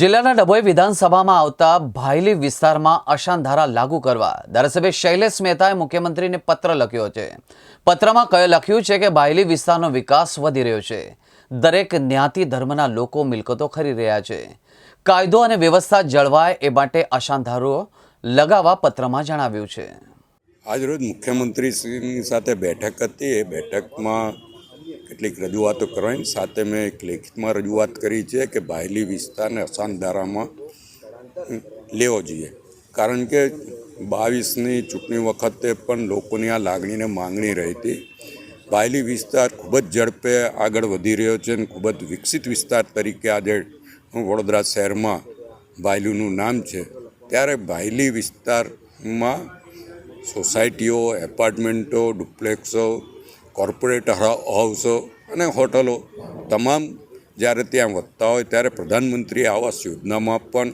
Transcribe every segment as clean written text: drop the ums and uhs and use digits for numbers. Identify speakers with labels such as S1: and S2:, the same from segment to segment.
S1: જિલ્લાના ડભોઈ વિધાનસભામાં આવતા ભાયલી વિસ્તારમાં અશાંતધારા લાગુ કરવા ધારાસભ્ય શૈલેષ મહેતાએ મુખ્યમંત્રીને પત્ર લખ્યો છે। પત્રમાં લખ્યું છે કે ભાયલી વિસ્તારનો વિકાસ વધી રહ્યો છે, દરેક જ્ઞાતિ ધર્મના લોકો મિલકતો ખરીદી રહ્યા છે, કાયદો અને વ્યવસ્થા જળવાય એ માટે અશાંતધારો લગાવવા પત્રમાં જણાવ્યું છે।
S2: આજરોજ મુખ્યમંત્રીશ્રીની સાથે બેઠક હતી। એ બેઠકમાં કેટલીક રજૂઆતો કરવાની સાથે મેં એક લેખિતમાં રજૂઆત કરી છે કે ભાયલી વિસ્તારને અશાંતધારામાં લેવો જોઈએ, કારણ કે 22ની ચૂંટણી વખતે પણ લોકોની આ લાગણીને માંગણી રહી હતી। ભાયલી વિસ્તાર ખૂબ જ ઝડપે આગળ વધી રહ્યો છે અને ખૂબ જ વિકસિત વિસ્તાર તરીકે આજે વડોદરા શહેરમાં ભાયલીનું નામ છે। ત્યારે ભાયલી વિસ્તારમાં સોસાયટીઓ, એપાર્ટમેન્ટો, ડુપ્લેક્સો, કોર્પોરેટ હાઉસો અને હોટલો તમામ જ્યારે ત્યાં વધતા હોય ત્યારે પ્રધાનમંત્રી આવાસ યોજનામાં પણ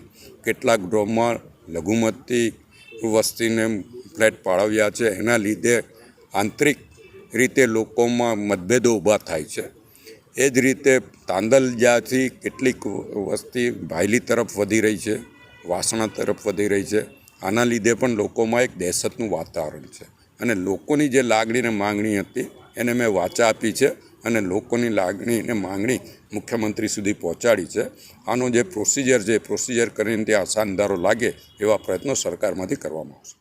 S2: કેટલાક ડ્રોમાં લઘુમતી વસ્તીને ફ્લેટ ફાળવ્યા છે। એના લીધે આંતરિક રીતે લોકોમાં મતભેદો ઊભા થાય છે। એ જ રીતે તાંદલજાથી કેટલીક વસ્તી ભાયલી તરફ વધી રહી છે, વાસણા તરફ વધી રહી છે। આના લીધે પણ લોકોમાં એક દહેશતનું વાતાવરણ છે અને લોકોની જે લાગણીને માંગણી હતી એને મેં વાચા આપી છે અને લોકોની લાગણીને માંગણી મુખ્યમંત્રી સુધી પહોંચાડી છે। આનો જે પ્રોસિજર છે એ પ્રોસિજર કરીને ત્યાં અશાંતધારો લાગે એવા પ્રયત્નો સરકારમાંથી કરવામાં આવશે।